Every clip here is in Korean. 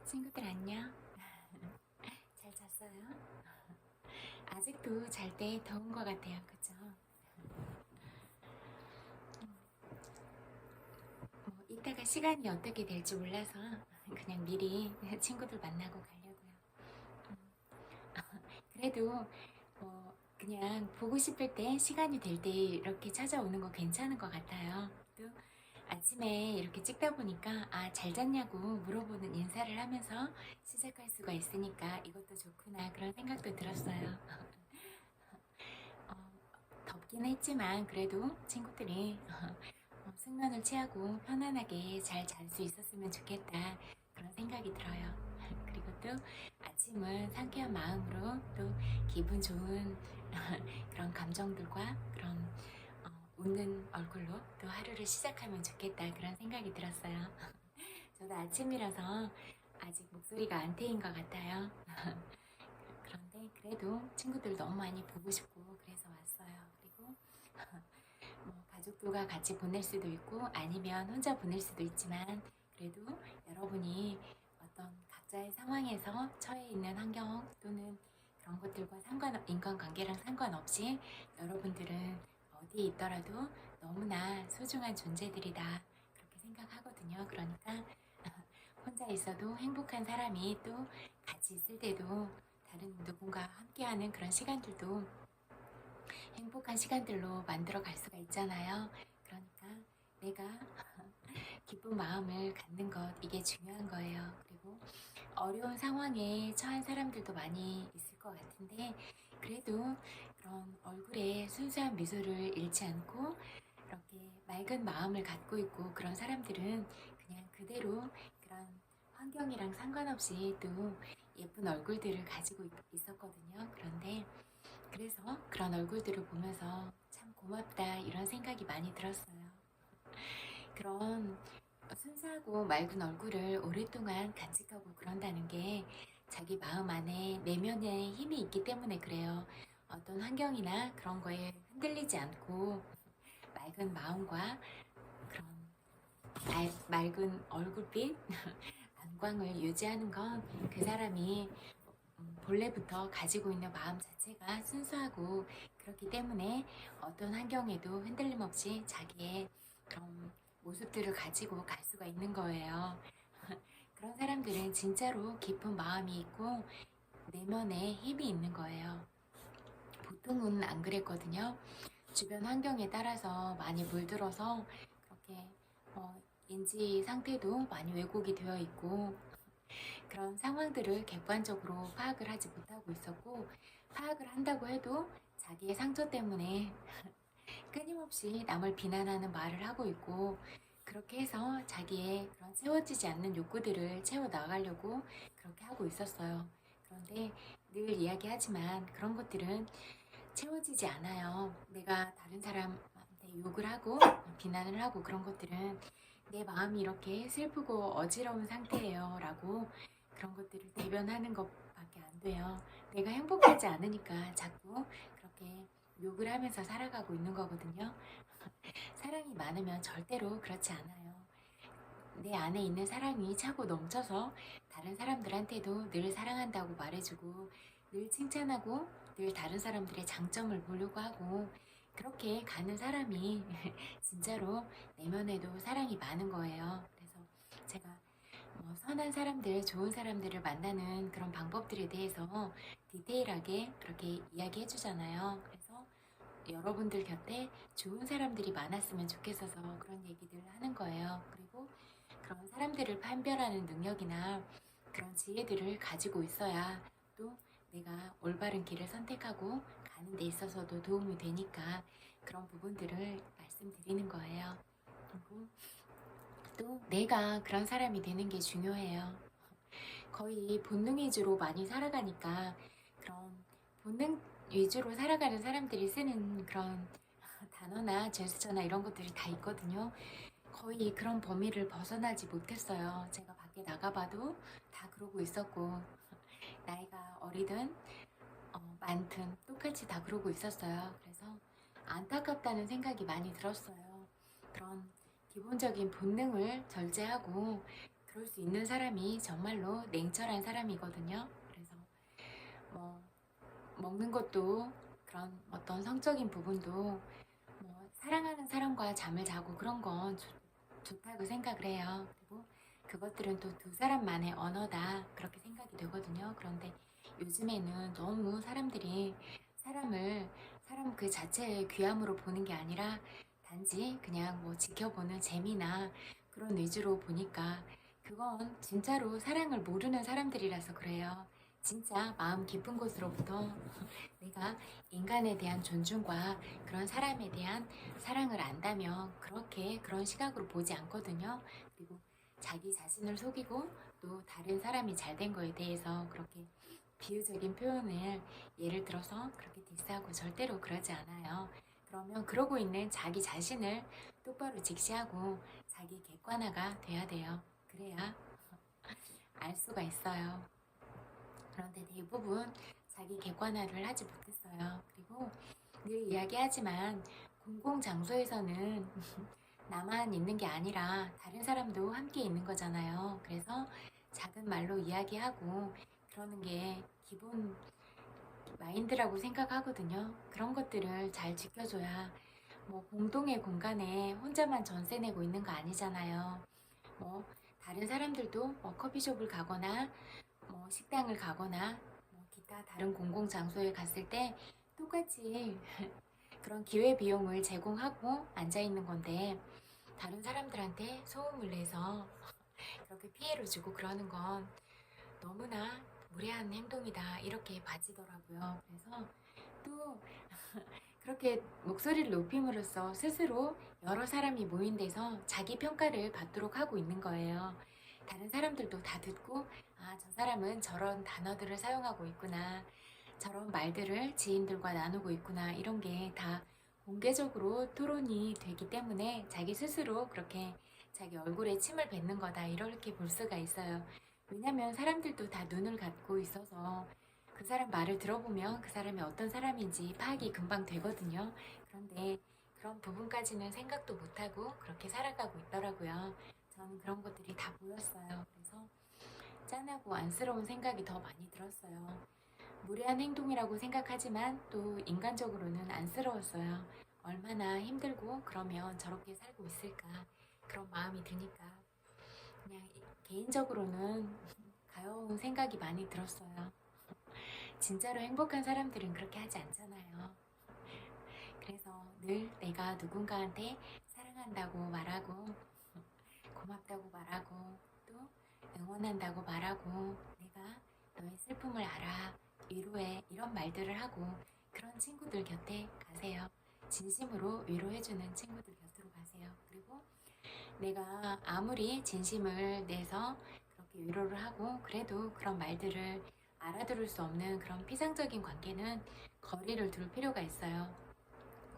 친구들 안녕. 잘 잤어요? 아직도 잘 때 더운 것 같아요. 그죠? 뭐 이따가 시간이 어떻게 될지 몰라서 그냥 미리 친구들 만나고 가려고요. 그래도 뭐 그냥 보고 싶을 때 시간이 될 때 이렇게 찾아오는 거 괜찮은 것 같아요. 또 아침에 이렇게 찍다 보니까 잘 잤냐고 물어보는 인사를 하면서 시작할 수가 있으니까 이것도 좋구나 그런 생각도 들었어요. 어, 덥긴 했지만 그래도 친구들이 숙면을 취하고 편안하게 잘 잘 수 있었으면 좋겠다 그런 생각이 들어요. 그리고 또 아침은 상쾌한 마음으로 또 기분 좋은 그런 감정들과 그런 웃는 얼굴로 또 하루를 시작하면 좋겠다 그런 생각이 들었어요. 저도 아침이라서 아직 목소리가 안 트인 것 같아요. 그런데 그래도 친구들 너무 많이 보고 싶고 그래서 왔어요. 그리고 뭐 가족들과 같이 보낼 수도 있고 아니면 혼자 보낼 수도 있지만 그래도 여러분이 어떤 각자의 상황에서 처해 있는 환경 또는 그런 것들과 인간관계랑 상관없이 여러분들은 어디에 있더라도 너무나 소중한 존재들이다 그렇게 생각하거든요. 그러니까 혼자 있어도 행복한 사람이 또 같이 있을 때도 다른 누군가 함께하는 그런 시간들도 행복한 시간들로 만들어 갈 수가 있잖아요. 그러니까 내가 기쁜 마음을 갖는 것, 이게 중요한 거예요. 그리고 어려운 상황에 처한 사람들도 많이 있을 것 같은데, 그래도 그런 얼굴에 순수한 미소를 잃지 않고, 이렇게 맑은 마음을 갖고 있고, 그런 사람들은 그냥 그대로 그런 환경이랑 상관없이 또 예쁜 얼굴들을 가지고 있었거든요. 그런데 그래서 그런 얼굴들을 보면서 참 고맙다 이런 생각이 많이 들었어요. 그런 순수하고 맑은 얼굴을 오랫동안 간직하고 그런다는 게 자기 마음 안에 내면에 힘이 있기 때문에 그래요. 어떤 환경이나 그런 거에 흔들리지 않고 맑은 마음과 그런 맑은 얼굴빛, 안광을 유지하는 건 그 사람이 본래부터 가지고 있는 마음 자체가 순수하고 그렇기 때문에 어떤 환경에도 흔들림 없이 자기의 그런 모습들을 가지고 갈 수가 있는 거예요. 그런 사람들은 진짜로 깊은 마음이 있고 내면에 힘이 있는 거예요. 보통은 안 그랬거든요. 주변 환경에 따라서 많이 물들어서 그렇게 인지 상태도 많이 왜곡이 되어 있고 그런 상황들을 객관적으로 파악을 하지 못하고 있었고 파악을 한다고 해도 자기의 상처 때문에 끊임없이 남을 비난하는 말을 하고 있고 그렇게 해서 자기의 그런 채워지지 않는 욕구들을 채워 나가려고 그렇게 하고 있었어요. 그런데 늘 이야기하지만 그런 것들은 채워지지 않아요. 내가 다른 사람한테 욕을 하고 비난을 하고 그런 것들은 내 마음이 이렇게 슬프고 어지러운 상태예요 라고 그런 것들을 대변하는 것밖에 안 돼요. 내가 행복하지 않으니까 자꾸 그렇게 욕을 하면서 살아가고 있는 거거든요. 사랑이 많으면 절대로 그렇지 않아요. 내 안에 있는 사랑이 차고 넘쳐서 다른 사람들한테도 늘 사랑한다고 말해주고 늘 칭찬하고 늘 다른 사람들의 장점을 보려고 하고 그렇게 가는 사람이 진짜로 내면에도 사랑이 많은 거예요. 그래서 제가 선한 사람들, 좋은 사람들을 만나는 그런 방법들에 대해서 디테일하게 그렇게 이야기해 주잖아요. 그래서 여러분들 곁에 좋은 사람들이 많았으면 좋겠어서 그런 얘기들을 하는 거예요. 그리고 그런 사람들을 판별하는 능력이나 그런 지혜들을 가지고 있어야 또 내가 올바른 길을 선택하고 가는 데 있어서도 도움이 되니까 그런 부분들을 말씀드리는 거예요. 그리고 또 내가 그런 사람이 되는 게 중요해요. 거의 본능 위주로 많이 살아가니까 그런 본능 위주로 살아가는 사람들이 쓰는 그런 단어나 제스처나 이런 것들이 다 있거든요. 거의 그런 범위를 벗어나지 못했어요. 제가 밖에 나가봐도 다 그러고 있었고 나이가 어리든 많든 똑같이 다 그러고 있었어요. 그래서 안타깝다는 생각이 많이 들었어요. 그런 기본적인 본능을 절제하고 그럴 수 있는 사람이 정말로 냉철한 사람이거든요. 그래서 뭐 먹는 것도 그런 어떤 성적인 부분도 뭐 사랑하는 사람과 잠을 자고 그런 건 좋다고 생각을 해요. 그리고 그것들은 또 두 사람만의 언어다 그렇게 생각이 되거든요. 그런데 요즘에는 너무 사람들이 사람 그 자체의 귀함으로 보는 게 아니라 단지 그냥 뭐 지켜보는 재미나 그런 위주로 보니까 그건 진짜로 사랑을 모르는 사람들이라서 그래요. 진짜 마음 깊은 곳으로부터 내가 인간에 대한 존중과 그런 사람에 대한 사랑을 안다면 그렇게 그런 시각으로 보지 않거든요. 그리고 자기 자신을 속이고 또 다른 사람이 잘 된 거에 대해서 그렇게 비유적인 표현을 예를 들어서 그렇게 디스하고 절대로 그러지 않아요. 그러면 그러고 있는 자기 자신을 똑바로 직시하고 자기 객관화가 돼야 돼요. 그래야 알 수가 있어요. 그런데 대부분 자기 객관화를 하지 못했어요. 그리고 늘 이야기하지만 공공장소에서는 나만 있는 게 아니라 다른 사람도 함께 있는 거잖아요. 그래서 작은 말로 이야기하고 그러는 게 기본 마인드라고 생각하거든요. 그런 것들을 잘 지켜줘야 뭐 공동의 공간에 혼자만 전세 내고 있는 거 아니잖아요. 뭐 다른 사람들도 뭐 커피숍을 가거나 뭐 식당을 가거나 뭐 기타 다른 공공 장소에 갔을 때 똑같이 그런 기회 비용을 제공하고 앉아 있는 건데 다른 사람들한테 소음을 내서 그렇게 피해를 주고 그러는 건 너무나 무례한 행동이다 이렇게 봐지더라고요. 그래서 또 그렇게 목소리를 높임으로써 스스로 여러 사람이 모인 데서 자기 평가를 받도록 하고 있는 거예요. 다른 사람들도 다 듣고 아, 저 사람은 저런 단어들을 사용하고 있구나. 저런 말들을 지인들과 나누고 있구나. 이런 게 다 공개적으로 토론이 되기 때문에 자기 스스로 그렇게 자기 얼굴에 침을 뱉는 거다. 이렇게 볼 수가 있어요. 왜냐면 사람들도 다 눈을 갖고 있어서 그 사람 말을 들어보면 그 사람이 어떤 사람인지 파악이 금방 되거든요. 그런데 그런 부분까지는 생각도 못하고 그렇게 살아가고 있더라고요. 저는 그런 것들이 다 보였어요. 그래서 짠하고 안쓰러운 생각이 더 많이 들었어요. 무례한 행동이라고 생각하지만 또 인간적으로는 안쓰러웠어요. 얼마나 힘들고 그러면 저렇게 살고 있을까 그런 마음이 드니까 그냥 개인적으로는 가여운 생각이 많이 들었어요. 진짜로 행복한 사람들은 그렇게 하지 않잖아요. 그래서 늘 내가 누군가한테 사랑한다고 말하고 고맙다고 말하고 또 응원한다고 말하고 내가 너의 슬픔을 알아 위로해 이런 말들을 하고 그런 친구들 곁에 가세요. 진심으로 위로해주는 친구들 곁으로 가세요. 그리고 내가 아무리 진심을 내서 그렇게 위로를 하고 그래도 그런 말들을 알아들을 수 없는 그런 피상적인 관계는 거리를 둘 필요가 있어요.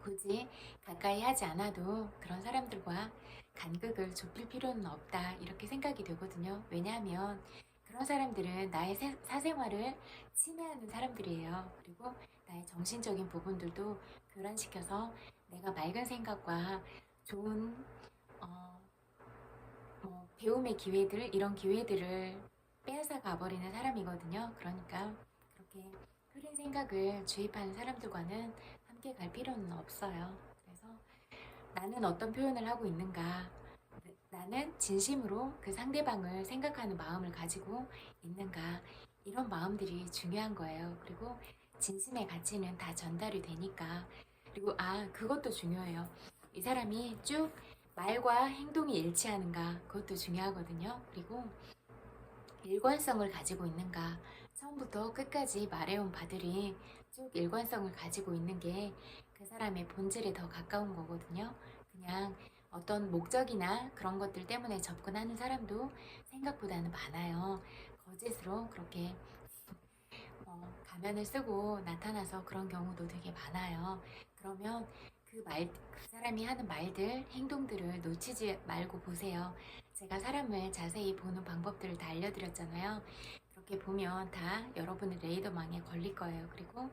굳이 가까이 하지 않아도 그런 사람들과 간극을 좁힐 필요는 없다 이렇게 생각이 되거든요. 왜냐하면 그런 사람들은 나의 사생활을 침해하는 사람들이에요. 그리고 나의 정신적인 부분들도 교란시켜서 내가 맑은 생각과 좋은 어, 뭐 배움의 기회들 이런 기회들을 빼앗아 가버리는 사람이거든요. 그러니까 그렇게 흐린 생각을 주입하는 사람들과는 함께 갈 필요는 없어요. 그래서 나는 어떤 표현을 하고 있는가? 나는 진심으로 그 상대방을 생각하는 마음을 가지고 있는가? 이런 마음들이 중요한 거예요. 그리고 진심의 가치는 다 전달이 되니까. 그리고 그것도 중요해요. 이 사람이 쭉 말과 행동이 일치하는가? 그것도 중요하거든요. 그리고 일관성을 가지고 있는가? 처음부터 끝까지 말해온 바들이 쭉 일관성을 가지고 있는 게 그 사람의 본질에 더 가까운 거거든요. 그냥 어떤 목적이나 그런 것들 때문에 접근하는 사람도 생각보다는 많아요. 거짓으로 그렇게 가면을 쓰고 나타나서 그런 경우도 되게 많아요. 그러면 그 사람이 하는 말들, 행동들을 놓치지 말고 보세요. 제가 사람을 자세히 보는 방법들을 다 알려드렸잖아요. 그렇게 보면 다 여러분의 레이더망에 걸릴 거예요. 그리고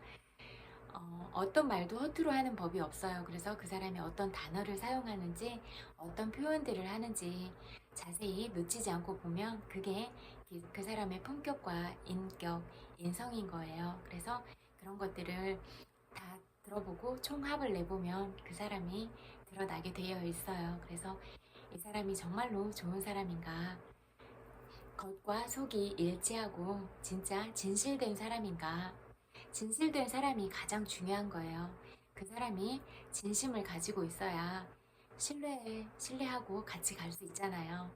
어떤 말도 허투루 하는 법이 없어요. 그래서 그 사람이 어떤 단어를 사용하는지, 어떤 표현들을 하는지 자세히 놓치지 않고 보면 그게 그 사람의 품격과 인격, 인성인 거예요. 그래서 그런 것들을 다 들어보고 총합을 내보면 그 사람이 드러나게 되어 있어요. 그래서 이 사람이 정말로 좋은 사람인가, 겉과 속이 일치하고 진짜 진실된 사람인가, 진실된 사람이 가장 중요한 거예요. 그 사람이 진심을 가지고 있어야 신뢰하고 같이 갈 수 있잖아요.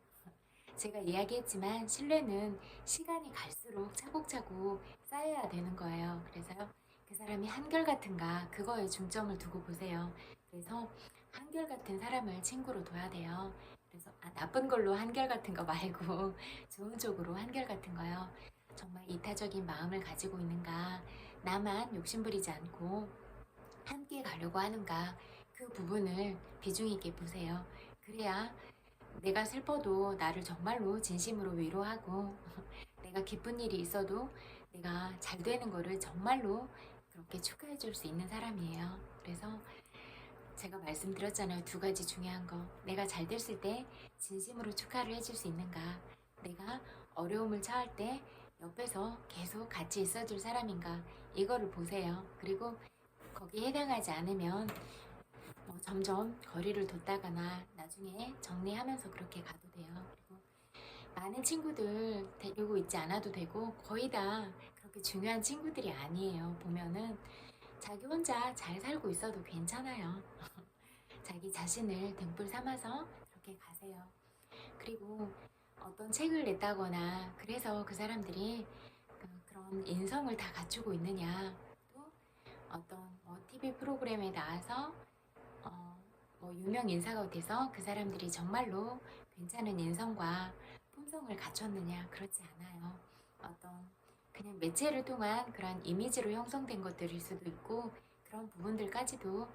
제가 이야기했지만 신뢰는 시간이 갈수록 차곡차곡 쌓여야 되는 거예요. 그래서요, 그 사람이 한결같은가 그거에 중점을 두고 보세요. 그래서 한결같은 사람을 친구로 둬야 돼요. 그래서 나쁜 걸로 한결같은 거 말고 좋은 쪽으로 한결같은 거요. 정말 이타적인 마음을 가지고 있는가, 나만 욕심부리지 않고 함께 가려고 하는가, 그 부분을 비중 있게 보세요. 그래야 내가 슬퍼도 나를 정말로 진심으로 위로하고 내가 기쁜 일이 있어도 내가 잘 되는 거를 정말로 그렇게 축하해 줄 수 있는 사람이에요. 그래서 제가 말씀드렸잖아요. 두 가지 중요한 거. 내가 잘 됐을 때 진심으로 축하를 해줄 수 있는가. 내가 어려움을 처할 때 옆에서 계속 같이 있어줄 사람인가. 이거를 보세요. 그리고 거기에 해당하지 않으면 점점 거리를 뒀다거나 나중에 정리하면서 그렇게 가도 돼요. 그리고 많은 친구들 데리고 있지 않아도 되고 거의 다 그렇게 중요한 친구들이 아니에요. 보면은 자기 혼자 잘 살고 있어도 괜찮아요. 자기 자신을 등불 삼아서 그렇게 가세요. 그리고 어떤 책을 냈다거나 그래서 그 사람들이 그런 인성을 다 갖추고 있느냐, 또 어떤 TV 프로그램에 나와서 유명 인사가 돼서 그 사람들이 정말로 괜찮은 인성과 품성을 갖췄느냐, 그렇지 않아요. 어떤 그냥 매체를 통한 그런 이미지로 형성된 것들일 수도 있고, 그런 부분들까지도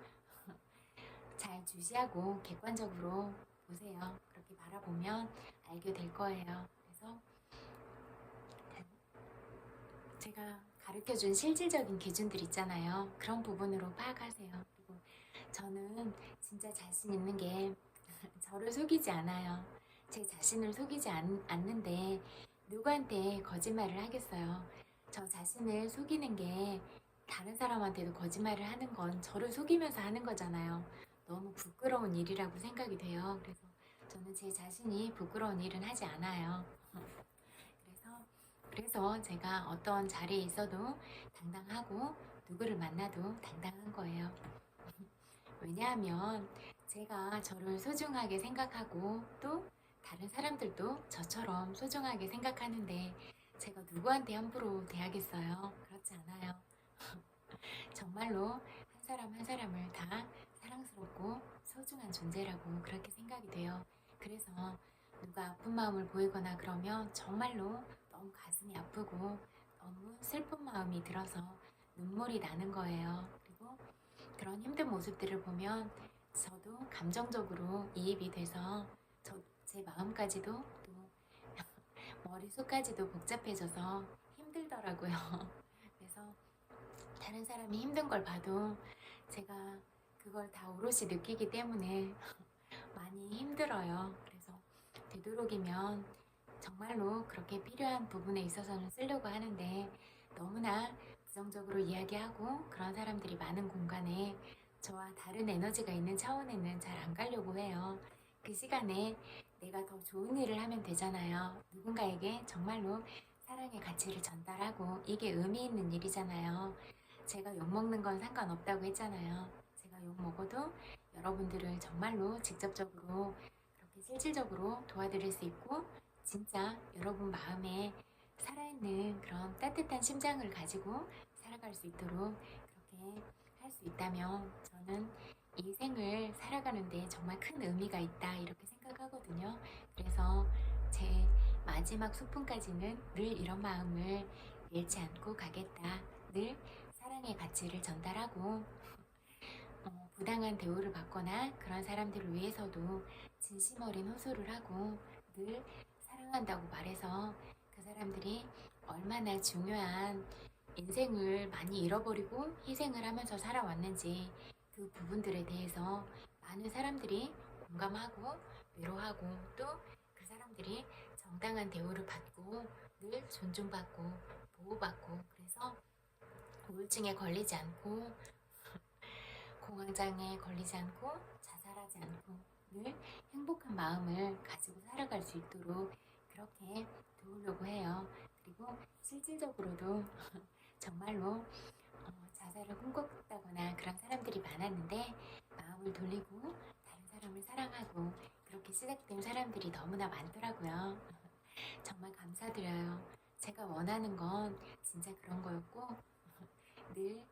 잘 주시하고 객관적으로 보세요. 그렇게 바라보면 알게 될 거예요. 그래서 제가 가르쳐준 실질적인 기준들 있잖아요. 그런 부분으로 파악하세요. 그리고 저는 진짜 자신 있는 게 저를 속이지 않아요. 제 자신을 속이지 않는데 누구한테 거짓말을 하겠어요. 저 자신을 속이는 게 다른 사람한테도 거짓말을 하는 건 저를 속이면서 하는 거잖아요. 너무 부끄러운 일이라고 생각이 돼요. 그래서 저는 제 자신이 부끄러운 일은 하지 않아요. 그래서 제가 어떤 자리에 있어도 당당하고 누구를 만나도 당당한 거예요. 왜냐하면 제가 저를 소중하게 생각하고 또 다른 사람들도 저처럼 소중하게 생각하는데 제가 누구한테 함부로 대하겠어요? 그렇지 않아요. 정말로 한 사람 한 사람을 다 사랑스럽고 소중한 존재라고 그렇게 생각이 돼요. 그래서 누가 아픈 마음을 보이거나 그러면 정말로 너무 가슴이 아프고 너무 슬픈 마음이 들어서 눈물이 나는 거예요. 그리고 그런 힘든 모습들을 보면 저도 감정적으로 이입이 돼서 제 마음까지도 또 머릿속까지도 복잡해져서 힘들더라고요. 그래서 다른 사람이 힘든 걸 봐도 제가 그걸 다 오롯이 느끼기 때문에 많이 힘들어요. 그래서 되도록이면 정말로 그렇게 필요한 부분에 있어서는 쓰려고 하는데 너무나 부정적으로 이야기하고 그런 사람들이 많은 공간에 저와 다른 에너지가 있는 차원에는 잘 안 가려고 해요. 그 시간에 내가 더 좋은 일을 하면 되잖아요. 누군가에게 정말로 사랑의 가치를 전달하고 이게 의미 있는 일이잖아요. 제가 욕먹는 건 상관없다고 했잖아요. 제가 욕먹어도 여러분들을 정말로 직접적으로 그렇게 실질적으로 도와드릴 수 있고 진짜 여러분 마음에 살아있는 그런 따뜻한 심장을 가지고 살아갈 수 있도록 그렇게 할 수 있다면 저는 이 생을 살아가는데 정말 큰 의미가 있다 이렇게 생각하거든요. 그래서 제 마지막 소풍까지는 늘 이런 마음을 잃지 않고 가겠다. 늘 사랑의 가치를 전달하고 부당한 대우를 받거나 그런 사람들을 위해서도 진심 어린 호소를 하고 늘 사랑한다고 말해서 그 사람들이 얼마나 중요한 인생을 많이 잃어버리고 희생을 하면서 살아왔는지 그 부분들에 대해서 많은 사람들이 공감하고 위로하고 또 그 사람 사람들이 정당한 대우를 받고 늘 존중받고 보호받고 그래서 우울증에 걸리지 않고 공황장애에 걸리지 않고 자살하지 않고 늘 행복한 마음을 가지고 살아갈 수 있도록 그렇게 도우려고 해요. 그리고 실질적으로도 정말로 자살을 꿈꿨다거나 그런 사람들이 많았는데 마음을 돌리고 다른 사람을 사랑하고 그렇게 시작된 사람들이 너무나 많더라고요. 정말 감사드려요. 제가 원하는 건 진짜 그런 거였고 늘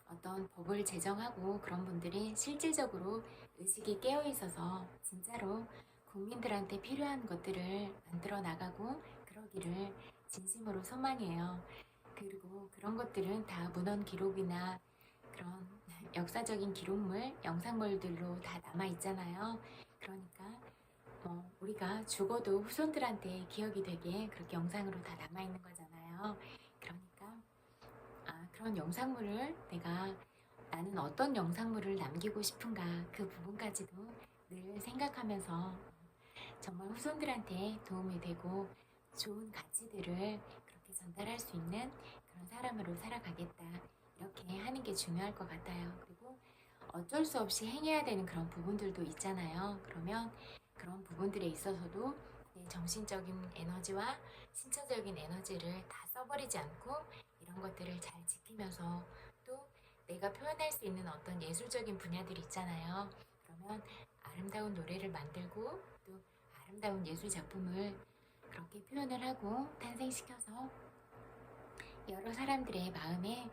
어떤 법을 제정하고 그런 분들이 실질적으로 의식이 깨어 있어서 진짜로 국민들한테 필요한 것들을 만들어 나가고 그러기를 진심으로 소망해요. 그리고 그런 것들은 다 문헌 기록이나 그런 역사적인 기록물, 영상물들로 다 남아 있잖아요. 그러니까 우리가 죽어도 후손들한테 기억이 되게 그렇게 영상으로 다 남아 있는 거잖아요. 그러니까 그런 영상물을 나는 어떤 영상물을 남기고 싶은가 그 부분까지도 늘 생각하면서 정말 후손들한테 도움이 되고 좋은 가치들을 그렇게 전달할 수 있는 그런 사람으로 살아가겠다 이렇게 하는 게 중요할 것 같아요. 그리고 어쩔 수 없이 행해야 되는 그런 부분들도 있잖아요. 그러면 그런 부분들에 있어서도 내 정신적인 에너지와 신체적인 에너지를 다 써버리지 않고 이런 것들을 잘 지키면서 또 내가 표현할 수 있는 어떤 예술적인 분야들이 있잖아요. 그러면 아름다운 노래를 만들고 또 아름다운 예술 작품을 그렇게 표현을 하고 탄생시켜서 여러 사람들의 마음에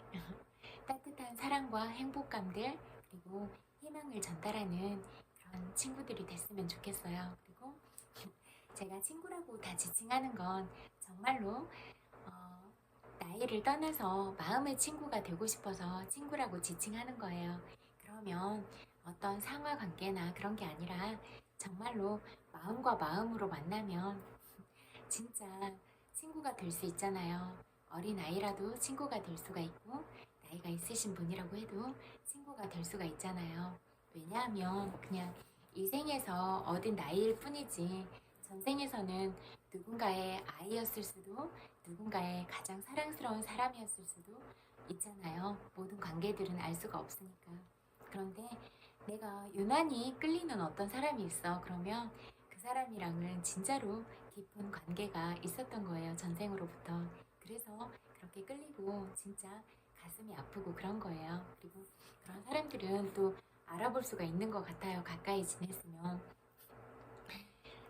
따뜻한 사랑과 행복감들 그리고 희망을 전달하는 그런 친구들이 됐으면 좋겠어요. 그리고 제가 친구라고 다 지칭하는 건 정말로 나이를 떠나서 마음의 친구가 되고 싶어서 친구라고 지칭하는 거예요. 그러면 어떤 상하 관계나 그런 게 아니라 정말로 마음과 마음으로 만나면 진짜 친구가 될 수 있잖아요. 어린 아이라도 친구가 될 수가 있고 나이가 있으신 분이라고 해도 친구가 될 수가 있잖아요. 왜냐하면 그냥 이 생에서 얻은 나이일 뿐이지 전생에서는 누군가의 아이였을 수도 누군가의 가장 사랑스러운 사람이었을 수도 있잖아요. 모든 관계들은 알 수가 없으니까. 그런데 내가 유난히 끌리는 어떤 사람이 있어. 그러면 그 사람이랑은 진짜로 깊은 관계가 있었던 거예요. 전생으로부터. 그래서 그렇게 끌리고 진짜 가슴이 아프고 그런 거예요. 그리고 그런 사람들은 또 알아볼 수가 있는 것 같아요. 가까이 지냈으면.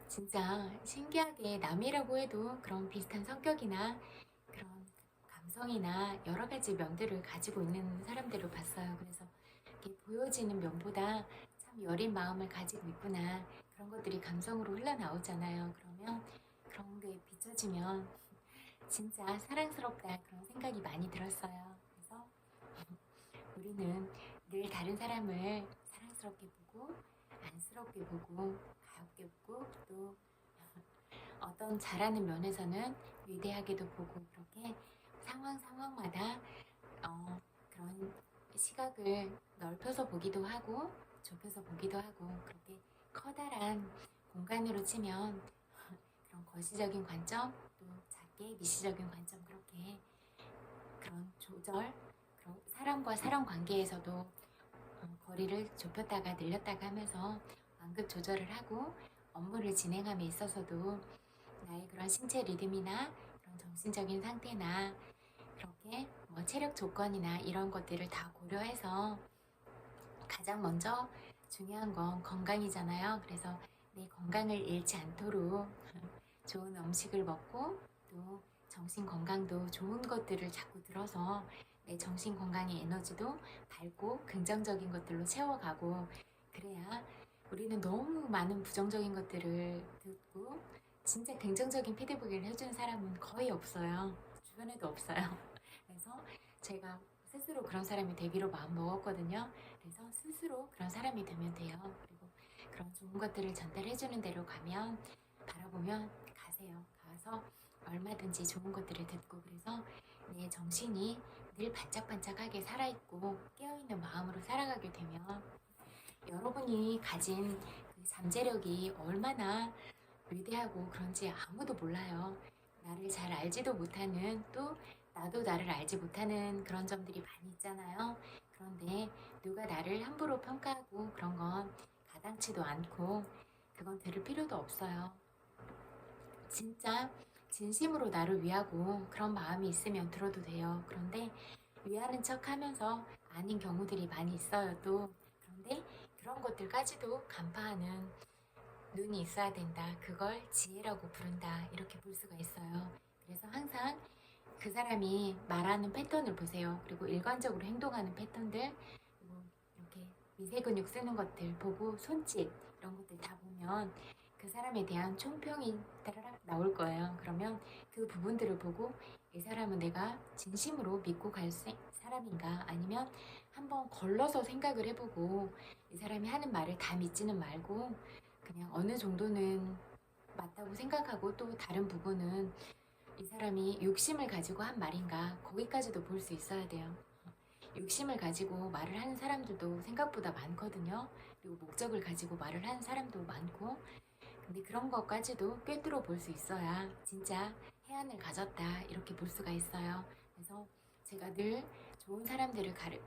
진짜 신기하게 남이라고 해도 그런 비슷한 성격이나 그런 감성이나 여러 가지 면들을 가지고 있는 사람들을 봤어요. 그래서 이렇게 보여지는 면보다 참 여린 마음을 가지고 있구나. 그런 것들이 감성으로 흘러나오잖아요. 그러면 그런 게 비춰지면 진짜 사랑스럽다 그런 생각이 많이 들었어요. 그래서 우리는 늘 다른 사람을 사랑스럽게 보고 안쓰럽게 보고 가볍게 보고 또 어떤 잘하는 면에서는 위대하게도 보고 그렇게 상황마다 그런 시각을 넓혀서 보기도 하고 좁혀서 보기도 하고 그렇게 커다란 공간으로 치면 그런 거시적인 관점 또 작게 미시적인 관점 그렇게 그런 조절 그런 사람과 사람 관계에서도 거리를 좁혔다가 늘렸다가 하면서 완급 조절을 하고 업무를 진행함에 있어서도 나의 그런 신체 리듬이나 그런 정신적인 상태나 그렇게 체력 조건이나 이런 것들을 다 고려해서 가장 먼저 중요한 건 건강이잖아요. 그래서 내 건강을 잃지 않도록 좋은 음식을 먹고 또 정신 건강도 좋은 것들을 자꾸 들어서 내 정신 건강의 에너지도 밝고 긍정적인 것들로 채워가고 그래야 우리는 너무 많은 부정적인 것들을 듣고 진짜 긍정적인 피드백을 해주는 사람은 거의 없어요. 주변에도 없어요. 그래서 제가 스스로 그런 사람이 되기로 마음 먹었거든요. 그래서 스스로 그런 사람이 되면 돼요. 그리고 그런 좋은 것들을 전달해주는 대로 가면 바라보면 가세요. 가서 얼마든지 좋은 것들을 듣고 그래서 내 정신이 늘 반짝반짝하게 살아있고 깨어있는 마음으로 살아가게 되면 여러분이 가진 그 잠재력이 얼마나 위대하고 그런지 아무도 몰라요. 나를 잘 알지도 못하는, 또 나도 나를 알지 못하는 그런 점들이 많이 있잖아요. 그런데 누가 나를 함부로 평가하고 그런 건 가당치도 않고 그건 들을 필요도 없어요. 진짜 진심으로 나를 위하고 그런 마음이 있으면 들어도 돼요. 그런데 위하는 척 하면서 아닌 경우들이 많이 있어요, 또. 그런데 그런 것들까지도 간파하는 눈이 있어야 된다. 그걸 지혜라고 부른다. 이렇게 볼 수가 있어요. 그래서 항상 그 사람이 말하는 패턴을 보세요. 그리고 일관적으로 행동하는 패턴들, 그리고 이렇게 미세근육 쓰는 것들 보고 손짓 이런 것들 다 보면 그 사람에 대한 총평이 따라락 나올 거예요. 그러면 그 부분들을 보고 이 사람은 내가 진심으로 믿고 갈 사람인가, 아니면 한번 걸러서 생각을 해보고 이 사람이 하는 말을 다 믿지는 말고 그냥 어느 정도는 맞다고 생각하고, 또 다른 부분은 이 사람이 욕심을 가지고 한 말인가, 거기까지도 볼 수 있어야 돼요. 욕심을 가지고 말을 하는 사람들도 생각보다 많거든요. 그리고 목적을 가지고 말을 하는 사람도 많고, 근데 그런 것까지도 꿰뚫어 볼 수 있어야 진짜 해안을 가졌다 이렇게 볼 수가 있어요. 그래서 제가 늘 좋은 사람들을 이렇게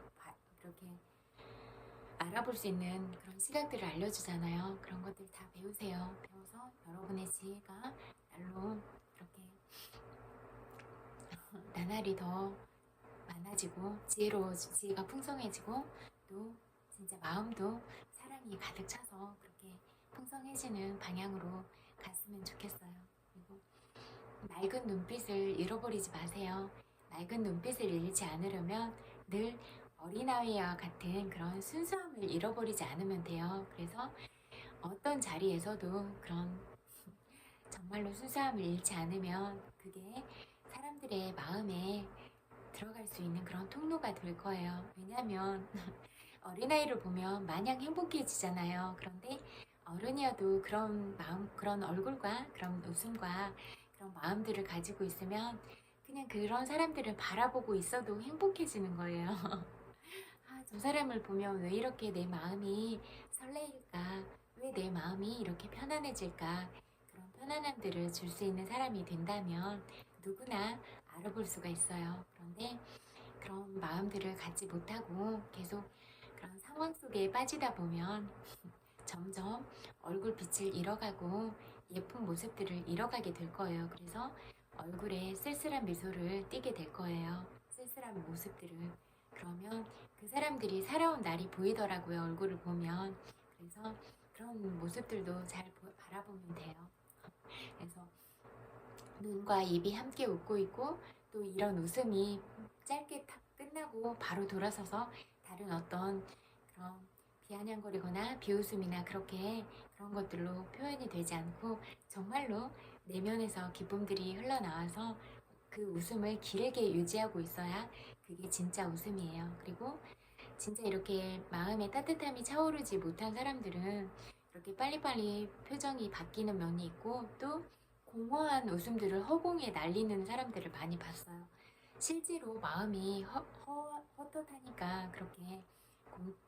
알아볼 수 있는 그런 시각들을 알려주잖아요. 그런 것들 다 배우세요. 배워서 여러분의 지혜가 날로 이렇게 나날이 더 많아지고 지혜가 풍성해지고, 또 진짜 마음도 사랑이 가득 차서 그렇게 풍성해지는 방향으로 갔으면 좋겠어요. 그리고 맑은 눈빛을 잃어버리지 마세요. 맑은 눈빛을 잃지 않으려면 늘 어린아이와 같은 그런 순수함을 잃어버리지 않으면 돼요. 그래서 어떤 자리에서도 그런 정말로 순수함을 잃지 않으면 그게 사람들의 마음에 들어갈 수 있는 그런 통로가 될 거예요. 왜냐하면 어린아이를 보면 마냥 행복해지잖아요. 그런데 어른이어도 그런 마음, 그런 얼굴과 그런 웃음과 그런 마음들을 가지고 있으면 그냥 그런 사람들을 바라보고 있어도 행복해지는 거예요. 아, 저 사람을 보면 왜 이렇게 내 마음이 설레일까? 왜 내 마음이 이렇게 편안해질까? 그런 편안함들을 줄 수 있는 사람이 된다면 누구나 알아볼 수가 있어요. 그런데 그런 마음들을 갖지 못하고 계속 그런 상황 속에 빠지다 보면 점점 얼굴 빛을 잃어가고 예쁜 모습들을 잃어가게 될 거예요. 그래서 얼굴에 쓸쓸한 미소를 띠게 될 거예요. 쓸쓸한 모습들을. 그러면 그 사람들이 살아온 날이 보이더라고요. 얼굴을 보면. 그래서 그런 모습들도 잘 바라보면 돼요. 그래서 눈과 입이 함께 웃고 있고, 또 이런 웃음이 짧게 탁 끝나고 바로 돌아서서 다른 어떤 그런 비아냥거리거나 비웃음이나 그렇게 그런 것들로 표현이 되지 않고 정말로 내면에서 기쁨들이 흘러나와서 그 웃음을 길게 유지하고 있어야 그게 진짜 웃음이에요. 그리고 진짜 이렇게 마음에 따뜻함이 차오르지 못한 사람들은 이렇게 빨리빨리 표정이 바뀌는 면이 있고, 또 공허한 웃음들을 허공에 날리는 사람들을 많이 봤어요. 실제로 마음이 헛헛하니까 그렇게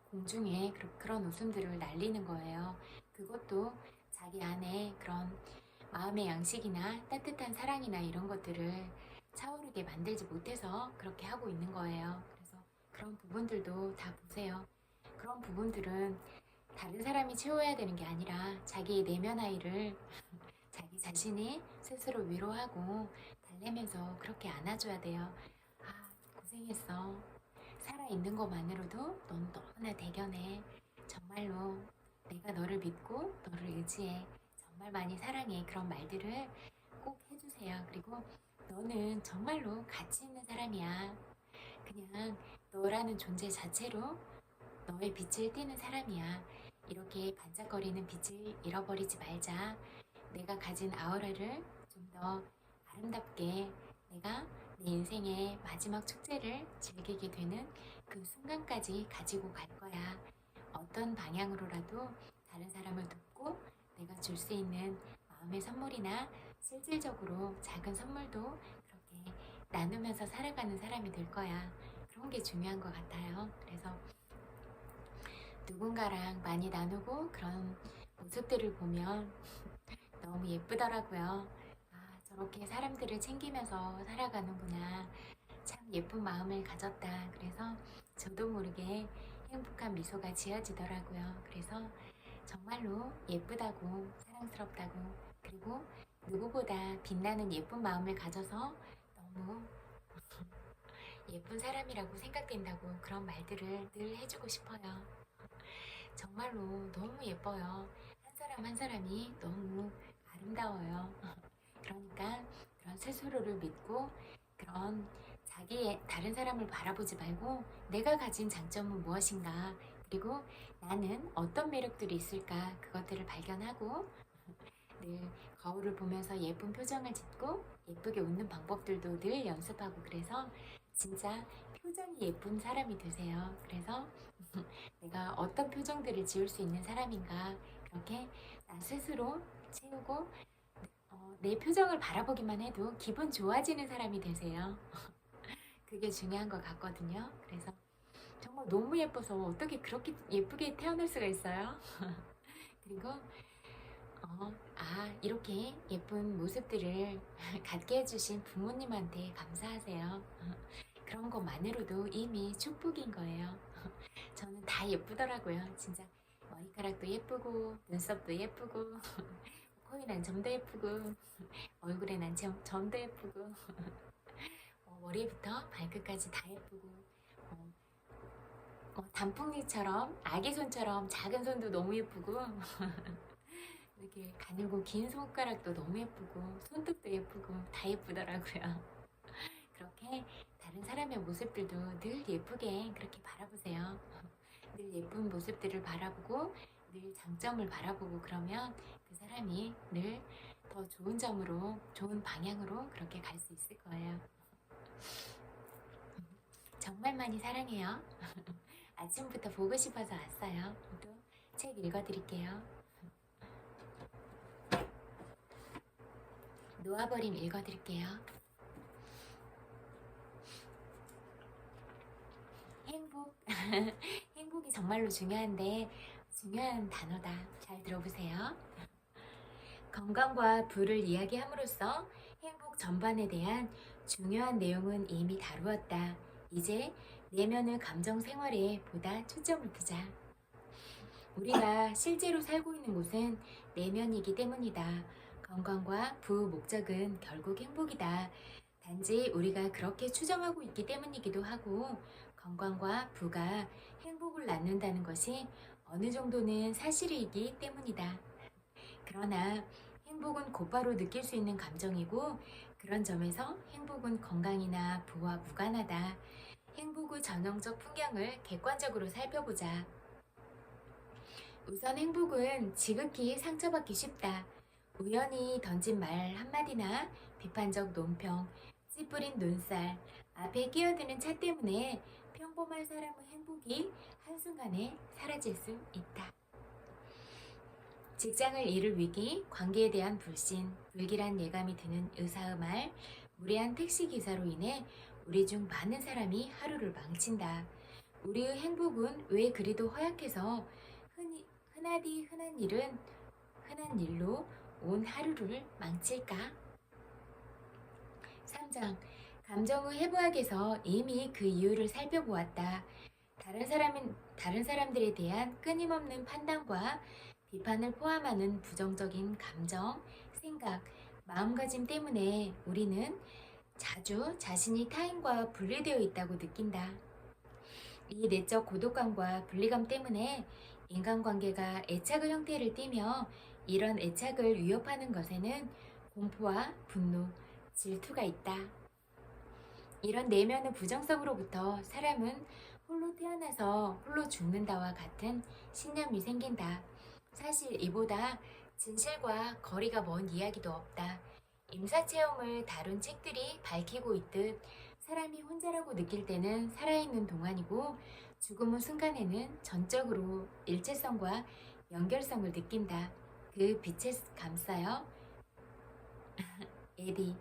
공중에 그런 웃음들을 날리는 거예요. 그것도 자기 안에 그런 마음의 양식이나 따뜻한 사랑이나 이런 것들을 차오르게 만들지 못해서 그렇게 하고 있는 거예요. 그래서 그런 부분들도 다 보세요. 그런 부분들은 다른 사람이 채워야 되는 게 아니라 자기의 내면 아이를 자기 자신이 스스로 위로하고 달래면서 그렇게 안아줘야 돼요. 아, 고생했어. 살아있는 것만으로도 넌 너무나 대견해. 정말로 내가 너를 믿고 너를 의지해. 정말 많이 사랑해. 그런 말들을 꼭 해주세요. 그리고 너는 정말로 가치 있는 사람이야. 그냥 너라는 존재 자체로 너의 빛을 띠는 사람이야. 이렇게 반짝거리는 빛을 잃어버리지 말자. 내가 가진 아우라를 좀 더 아름답게, 내가 내 인생의 마지막 축제를 즐기게 되는 그 순간까지 가지고 갈 거야. 어떤 방향으로라도 다른 사람을 돕고 내가 줄 수 있는 마음의 선물이나 실질적으로 작은 선물도 그렇게 나누면서 살아가는 사람이 될 거야. 그런 게 중요한 것 같아요. 그래서 누군가랑 많이 나누고 그런 모습들을 보면 너무 예쁘더라고요. 아, 저렇게 사람들을 챙기면서 살아가는구나. 참 예쁜 마음을 가졌다. 그래서 저도 모르게 행복한 미소가 지어지더라고요. 그래서 정말로 예쁘다고, 사랑스럽다고, 그리고 누구보다 빛나는 예쁜 마음을 가져서 너무 예쁜 사람이라고 생각된다고 그런 말들을 늘 해주고 싶어요. 정말로 너무 예뻐요. 한 사람 한 사람이 너무 아름다워요. 그러니까 그런 스스로를 믿고 그런 자기의 다른 사람을 바라보지 말고 내가 가진 장점은 무엇인가, 그리고 나는 어떤 매력들이 있을까, 그것들을 발견하고 늘 거울을 보면서 예쁜 표정을 짓고 예쁘게 웃는 방법들도 늘 연습하고, 그래서 진짜 표정이 예쁜 사람이 되세요. 그래서 내가 어떤 표정들을 지을 수 있는 사람인가, 그렇게 나 스스로 채우고 내 표정을 바라보기만 해도 기분 좋아지는 사람이 되세요. 그게 중요한 것 같거든요. 그래서 정말 너무 예뻐서 어떻게 그렇게 예쁘게 태어날 수가 있어요? 그리고 이렇게 예쁜 모습들을 갖게 해주신 부모님한테 감사하세요. 그런 것만으로도 이미 축복인 거예요. 저는 다 예쁘더라고요. 진짜 머리카락도 예쁘고 눈썹도 예쁘고 코에 난 점도 예쁘고 얼굴에 난 점도 예쁘고 머리부터 발끝까지 다 예쁘고 단풍잎처럼 아기 손처럼 작은 손도 너무 예쁘고 이렇게 가늘고 긴 손가락도 너무 예쁘고 손톱도 예쁘고 다 예쁘더라고요. 그렇게 다른 사람의 모습들도 늘 예쁘게 그렇게 바라보세요. 늘 예쁜 모습들을 바라보고 늘 장점을 바라보고, 그러면 그 사람이 늘 더 좋은 점으로, 좋은 방향으로 그렇게 갈 수 있을 거예요. 정말 많이 사랑해요. 아침부터 보고 싶어서 왔어요. 또 책 읽어드릴게요. 놓아버림 읽어드릴게요. 행복. 행복이 정말로 중요한데 중요한 단어다. 잘 들어보세요. 건강과 부를 이야기함으로써 행복 전반에 대한 중요한 내용은 이미 다루었다. 이제 내면의 감정 생활에 보다 초점을 두자. 우리가 실제로 살고 있는 곳은 내면이기 때문이다. 건강과 부 목적은 결국 행복이다. 단지 우리가 그렇게 추정하고 있기 때문이기도 하고, 건강과 부가 행복을 낳는다는 것이 어느 정도는 사실이기 때문이다. 그러나 행복은 곧바로 느낄 수 있는 감정이고, 그런 점에서 행복은 건강이나 부와 무관하다. 행복의 전형적 풍경을 객관적으로 살펴보자. 우선 행복은 지극히 상처받기 쉽다. 우연히 던진 말 한마디나 비판적 논평, 찌푸린 눈살, 앞에 끼어드는 차 때문에 평범한 사람의 행복이 한순간에 사라질 수 있다. 직장을 잃을 위기, 관계에 대한 불신, 불길한 예감이 드는 의사의 말, 무례한 택시기사로 인해 우리 중 많은 사람이 하루를 망친다. 우리의 행복은 왜 그리도 허약해서 흔한 일로 온 하루를 망칠까? 3장. 감정의 해부학에서 이미 그 이유를 살펴보았다. 다른 사람들에 대한 끊임없는 판단과 비판을 포함하는 부정적인 감정, 생각, 마음가짐 때문에 우리는 자주 자신이 타인과 분리되어 있다고 느낀다. 이 내적 고독감과 분리감 때문에 인간관계가 애착의 형태를 띠며, 이런 애착을 위협하는 것에는 공포와 분노, 질투가 있다. 이런 내면의 부정성으로부터 사람은 홀로 태어나서 홀로 죽는다와 같은 신념이 생긴다. 사실 이보다 진실과 거리가 먼 이야기도 없다. 임사체험을 다룬 책들이 밝히고 있듯 사람이 혼자라고 느낄 때는 살아있는 동안이고, 죽음의 순간에는 전적으로 일체성과 연결성을 느낀다. 그 빛에 감싸여 에디.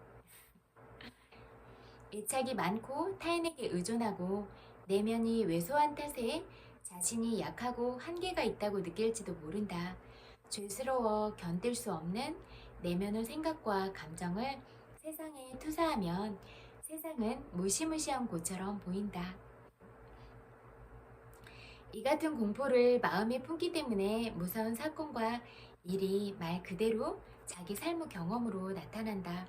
애착이 많고 타인에게 의존하고 내면이 왜소한 탓에 자신이 약하고 한계가 있다고 느낄지도 모른다. 죄스러워 견딜 수 없는 내면의 생각과 감정을 세상에 투사하면 세상은 무시무시한 곳처럼 보인다. 이 같은 공포를 마음에 품기 때문에 무서운 사건과 일이 말 그대로 자기 삶의 경험으로 나타난다.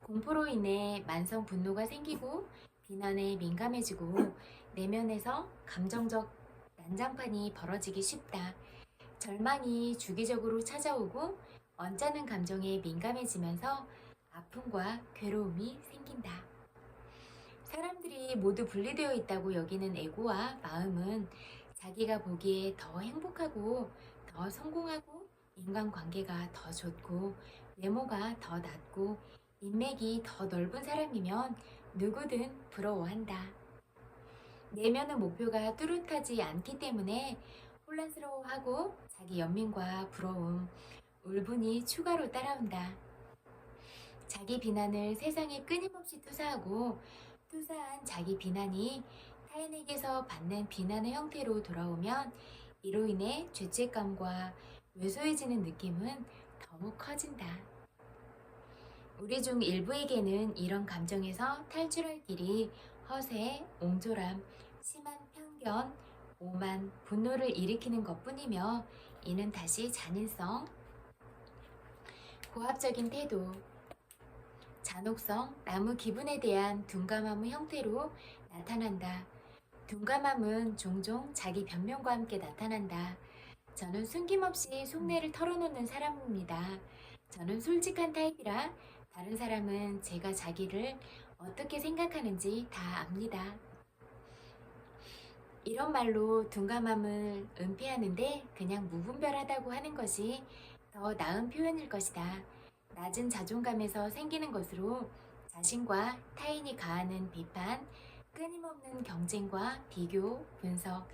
공포로 인해 만성 분노가 생기고 비난에 민감해지고 내면에서 감정적 난장판이 벌어지기 쉽다. 절망이 주기적으로 찾아오고 언짢은 감정에 민감해지면서 아픔과 괴로움이 생긴다. 사람들이 모두 분리되어 있다고 여기는 에고와 마음은 자기가 보기에 더 행복하고 더 성공하고 인간관계가 더 좋고 외모가 더 낫고 인맥이 더 넓은 사람이면 누구든 부러워한다. 내면의 목표가 뚜렷하지 않기 때문에 혼란스러워하고 자기 연민과 부러움, 울분이 추가로 따라온다. 자기 비난을 세상에 끊임없이 투사하고 투사한 자기 비난이 타인에게서 받는 비난의 형태로 돌아오면 이로 인해 죄책감과 왜소해지는 느낌은 더욱 커진다. 우리 중 일부에게는 이런 감정에서 탈출할 길이 허세, 옹졸함, 심한 편견, 오만, 분노를 일으키는 것뿐이며 이는 다시 잔인성, 고압적인 태도, 잔혹성, 남의 기분에 대한 둔감함의 형태로 나타난다. 둔감함은 종종 자기 변명과 함께 나타난다. 저는 숨김없이 속내를 털어놓는 사람입니다. 저는 솔직한 타입이라 다른 사람은 제가 자기를 어떻게 생각하는지 다 압니다. 이런 말로 둔감함을 은폐하는데 그냥 무분별하다고 하는 것이 더 나은 표현일 것이다. 낮은 자존감에서 생기는 것으로 자신과 타인이 가하는 비판, 끊임없는 경쟁과 비교, 분석,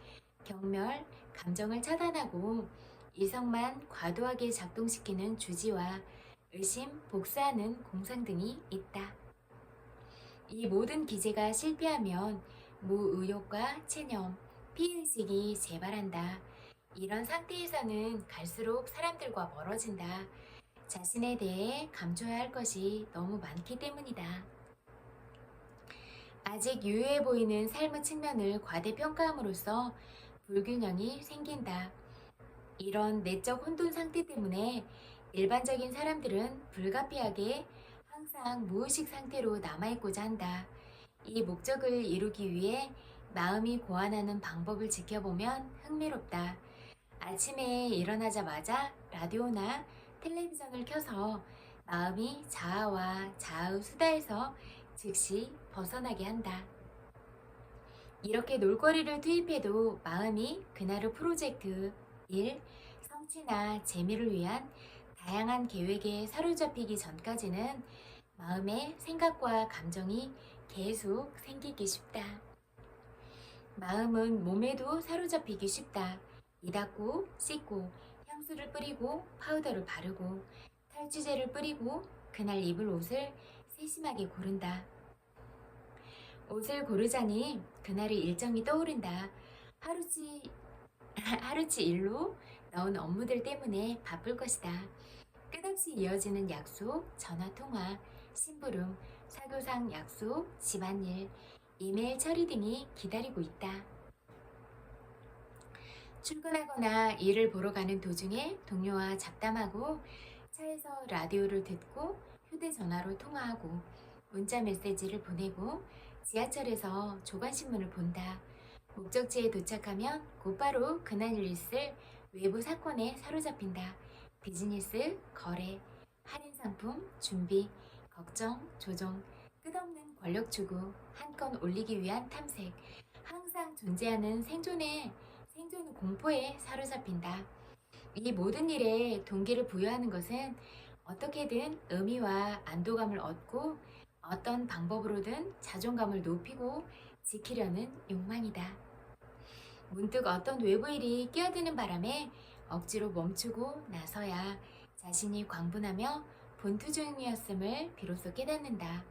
경멸, 감정을 차단하고 이성만 과도하게 작동시키는 주지와 의심, 복수하는 공상 등이 있다. 이 모든 기제가 실패하면 무의욕과 체념, 피의식이 재발한다. 이런 상태에서는 갈수록 사람들과 멀어진다. 자신에 대해 감춰야 할 것이 너무 많기 때문이다. 아직 유효해 보이는 삶의 측면을 과대평가함으로써 불균형이 생긴다. 이런 내적 혼돈 상태 때문에 일반적인 사람들은 불가피하게 항상 무의식 상태로 남아있고자 한다. 이 목적을 이루기 위해 마음이 고안하는 방법을 지켜보면 흥미롭다. 아침에 일어나자마자 라디오나 텔레비전을 켜서 마음이 자아와 자아의 수다에서 즉시 벗어나게 한다. 이렇게 놀거리를 투입해도 마음이 그날의 프로젝트, 일, 성취나 재미를 위한 다양한 계획에 사로잡히기 전까지는 마음의 생각과 감정이 계속 생기기 쉽다. 마음은 몸에도 사로잡히기 쉽다. 이 닦고 씻고 향수를 뿌리고 파우더를 바르고 탈취제를 뿌리고 그날 입을 옷을 세심하게 고른다. 옷을 고르자니 그날의 일정이 떠오른다. 하루치 일로 넣은 업무들 때문에 바쁠 것이다. 끝없이 이어지는 약속, 전화통화, 심부름, 사교상 약속, 집안일, 이메일 처리 등이 기다리고 있다. 출근하거나 일을 보러 가는 도중에 동료와 잡담하고 차에서 라디오를 듣고 휴대전화로 통화하고 문자 메시지를 보내고 지하철에서 조간신문을 본다. 목적지에 도착하면 곧바로 그날 있을 외부 사건에 사로잡힌다. 비즈니스, 거래, 할인 상품, 준비, 걱정, 조정, 끝없는 권력 추구, 한 건 올리기 위한 탐색, 항상 존재하는 생존의 공포에 사로잡힌다. 이 모든 일에 동기를 부여하는 것은 어떻게든 의미와 안도감을 얻고 어떤 방법으로든 자존감을 높이고 지키려는 욕망이다. 문득 어떤 외부 일이 끼어드는 바람에 억지로 멈추고 나서야 자신이 광분하며 본투 중이었음을 비로소 깨닫는다.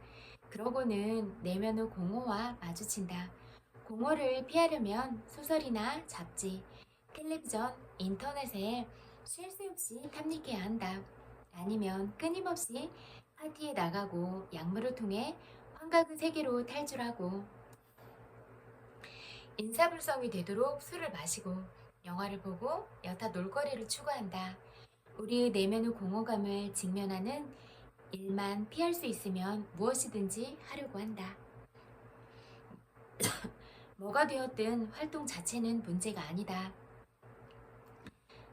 그러고는 내면의 공허와 마주친다. 공허를 피하려면 소설이나 잡지, 텔레비전, 인터넷에 쉴 새 없이 탐닉해야 한다. 아니면 끊임없이 파티에 나가고 약물을 통해 환각의 세계로 탈출하고 인사불성이 되도록 술을 마시고 영화를 보고 여타 놀거리를 추구한다. 우리의 내면의 공허감을 직면하는 일만 피할 수 있으면 무엇이든지 하려고 한다. 뭐가 되었든 활동 자체는 문제가 아니다.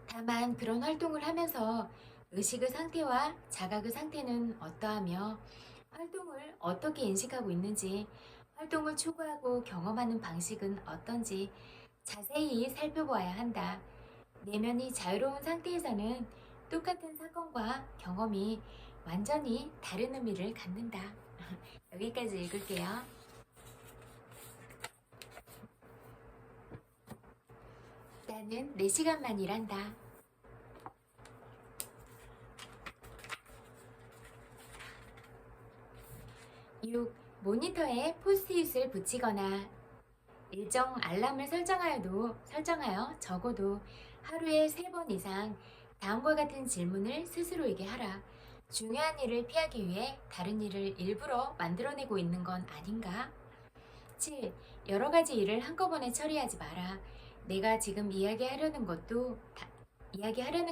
다만 그런 활동을 하면서 의식의 상태와 자각의 상태는 어떠하며 활동을 어떻게 인식하고 있는지, 활동을 추구하고 경험하는 방식은 어떤지 자세히 살펴보아야 한다. 내면이 자유로운 상태에서는 똑같은 사건과 경험이 완전히 다른 의미를 갖는다. 여기까지 읽을게요. 나는 4시간만 일한다. 6. 모니터에 포스트잇을 붙이거나 일정 알람을 설정하여 적어도 하루에 3번 이상 다음과 같은 질문을 스스로에게 하라. 중요한 일을 피하기 위해 다른 일을 일부러 만들어내고 있는 건 아닌가? 7. 여러 가지 일을 한꺼번에 처리하지 마라. 내가 지금 이야기하려는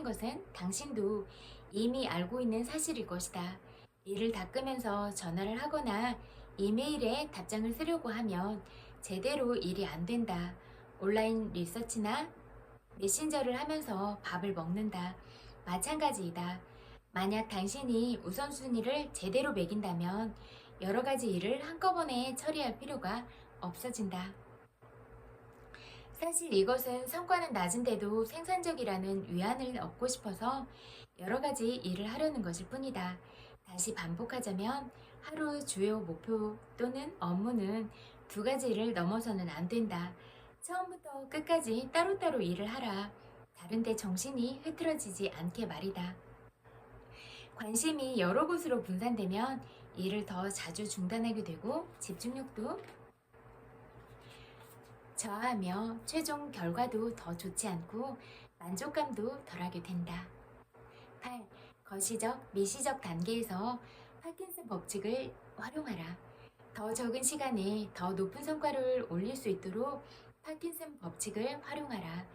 것은 당신도 이미 알고 있는 사실일 것이다. 일을 닦으면서 전화를 하거나 이메일에 답장을 쓰려고 하면 제대로 일이 안 된다. 온라인 리서치나 메신저를 하면서 밥을 먹는다. 마찬가지이다. 만약 당신이 우선순위를 제대로 매긴다면 여러 가지 일을 한꺼번에 처리할 필요가 없어진다. 사실 이것은 성과는 낮은데도 생산적이라는 위안을 얻고 싶어서 여러 가지 일을 하려는 것일 뿐이다. 다시 반복하자면 하루 주요 목표 또는 업무는 2가지를 넘어서는 안 된다. 처음부터 끝까지 따로따로 일을 하라. 다른데 정신이 흐트러지지 않게 말이다. 관심이 여러 곳으로 분산되면 일을 더 자주 중단하게 되고 집중력도 저하며 최종 결과도 더 좋지 않고 만족감도 덜하게 된다. 8. 거시적, 미시적 단계에서 파킨슨 법칙을 활용하라. 더 적은 시간에 더 높은 성과를 올릴 수 있도록 파킨슨 법칙을 활용하라.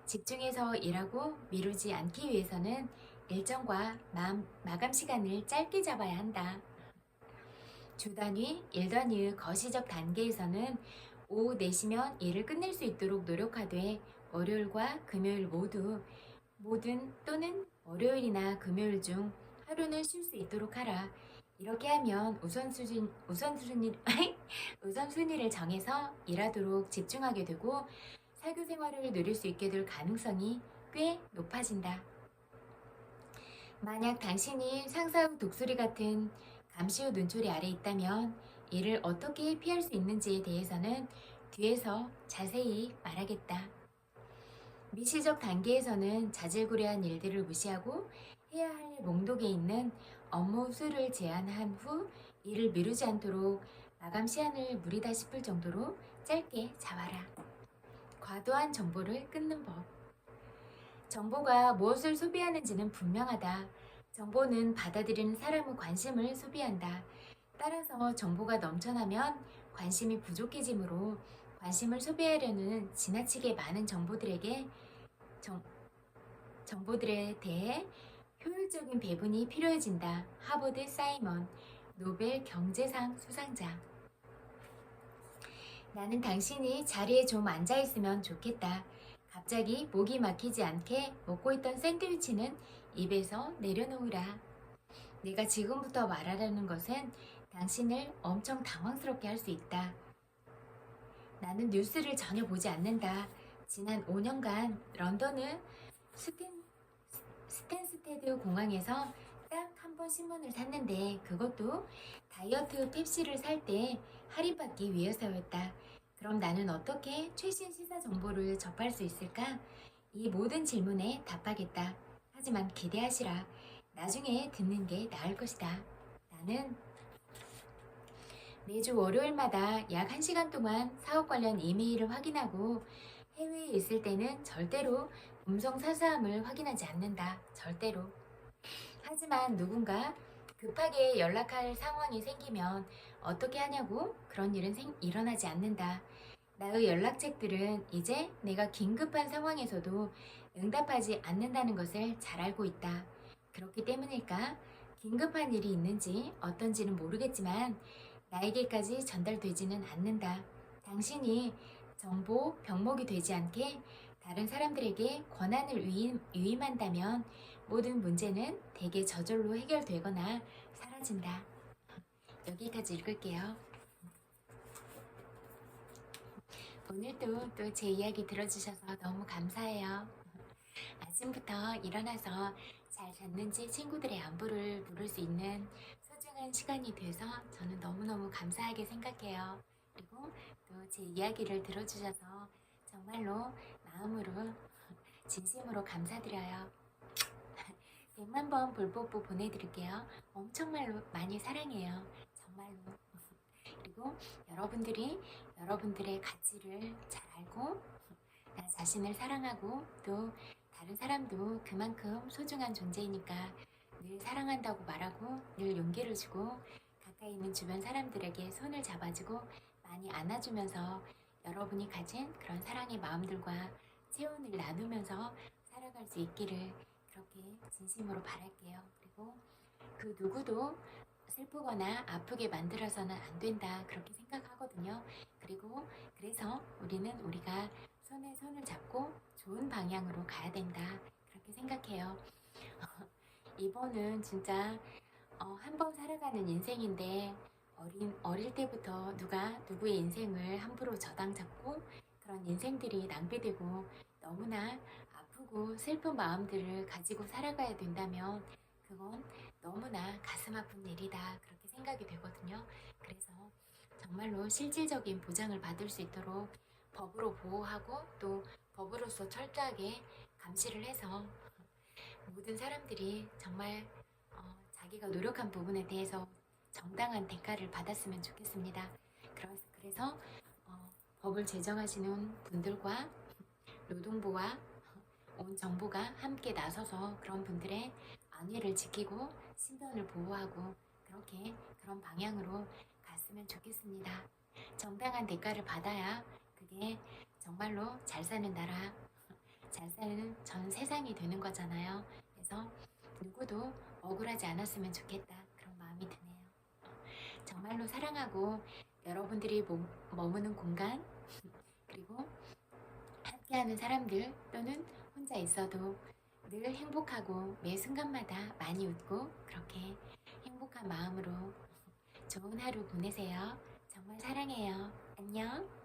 집중해서 일하고 미루지 않기 위해서는 일정과 마감 시간을 짧게 잡아야 한다. 주 단위, 일 단위의 거시적 단계에서는 오후 4시면 일을 끝낼 수 있도록 노력하되 월요일과 금요일 모든 또는 월요일이나 금요일 중 하루는 쉴 수 있도록 하라. 이렇게 하면 우선순위를 정해서 일하도록 집중하게 되고 사교 생활을 누릴 수 있게 될 가능성이 꽤 높아진다. 만약 당신이 상사의 독수리 같은 감시의 눈초리 아래 있다면 이를 어떻게 피할 수 있는지에 대해서는 뒤에서 자세히 말하겠다. 미시적 단계에서는 자질구레한 일들을 무시하고 해야 할 목록에 있는 업무 수를 제한한 후 일을 미루지 않도록 마감 시한을 무리다 싶을 정도로 짧게 잡아라. 과도한 정보를 끊는 법. 정보가 무엇을 소비하는지는 분명하다. 정보는 받아들이는 사람의 관심을 소비한다. 따라서 정보가 넘쳐나면 관심이 부족해지므로 관심을 소비하려는 지나치게 많은 정보들에 대해 효율적인 배분이 필요해진다. 하버드 사이먼, 노벨 경제상 수상자. 나는 당신이 자리에 좀 앉아있으면 좋겠다. 갑자기 목이 막히지 않게 먹고 있던 샌드위치는 입에서 내려놓으라. 내가 지금부터 말하려는 것은 당신을 엄청 당황스럽게 할 수 있다. 나는 뉴스를 전혀 보지 않는다. 지난 5년간 런던의 스탠스테드 공항에서 딱 한 번 신문을 샀는데 그것도 다이어트 펩시를 살 때 할인받기 위해서였다. 그럼 나는 어떻게 최신 시사 정보를 접할 수 있을까? 이 모든 질문에 답하겠다. 하지만 기대하시라. 나중에 듣는 게 나을 것이다. 나는 매주 월요일마다 약 1시간 동안 사업 관련 이메일을 확인하고 해외에 있을 때는 절대로 음성 사서함을 확인하지 않는다. 절대로. 하지만 누군가 급하게 연락할 상황이 생기면 어떻게 하냐고? 그런 일은 일어나지 않는다. 나의 연락책들은 이제 내가 긴급한 상황에서도 응답하지 않는다는 것을 잘 알고 있다. 그렇기 때문일까? 긴급한 일이 있는지 어떤지는 모르겠지만 나에게까지 전달되지는 않는다. 당신이 정보 병목이 되지 않게 다른 사람들에게 권한을 위임한다면 모든 문제는 대개 저절로 해결되거나 사라진다. 여기까지 읽을게요. 오늘도 또 제 이야기 들어주셔서 너무 감사해요. 아침부터 일어나서 잘 잤는지 친구들의 안부를 물을 수 있는 소중한 시간이 돼서 저는 너무너무 감사하게 생각해요. 그리고 또 제 이야기를 들어주셔서 정말로 마음으로 진심으로 감사드려요. 100만 번 볼뽀뽀 보내드릴게요. 엄청 말로 많이 사랑해요. 정말로. 그리고 여러분들이 여러분들의 가치를 잘 알고 나 자신을 사랑하고 또 다른 사람도 그만큼 소중한 존재이니까 늘 사랑한다고 말하고 늘 용기를 주고 가까이 있는 주변 사람들에게 손을 잡아주고 많이 안아주면서 여러분이 가진 그런 사랑의 마음들과 체온을 나누면서 살아갈 수 있기를 그렇게 진심으로 바랄게요. 그리고 그 누구도 슬프거나 아프게 만들어서는 안 된다 그렇게 생각하거든요. 그리고 그래서 우리는 우리가 손에 손을 잡고 좋은 방향으로 가야 된다 그렇게 생각해요. 이번은 진짜 한 번 살아가는 인생인데 어릴 때부터 누가 누구의 인생을 함부로 저당 잡고 그런 인생들이 낭비되고 너무나 아프고 슬픈 마음들을 가지고 살아가야 된다면 그건 너무나 가슴 아픈 일이다 그렇게 생각이 되거든요. 그래서 정말로 실질적인 보장을 받을 수 있도록 법으로 보호하고 또 법으로서 철저하게 감시를 해서 모든 사람들이 정말 자기가 노력한 부분에 대해서 정당한 대가를 받았으면 좋겠습니다. 그래서 법을 제정하시는 분들과 노동부와 온 정부가 함께 나서서 그런 분들의 안위를 지키고 신변을 보호하고 그렇게 그런 방향으로 갔으면 좋겠습니다. 정당한 대가를 받아야 그게 정말로 잘 사는 나라, 잘 사는 전 세상이 되는 거잖아요. 그래서 누구도 억울하지 않았으면 좋겠다 그런 마음이 드네요. 정말로 사랑하고 여러분들이 머무는 공간 그리고 함께하는 사람들 또는 혼자 있어도 늘 행복하고 매 순간마다 많이 웃고 그렇게 행복한 마음으로 좋은 하루 보내세요. 정말 사랑해요. 안녕.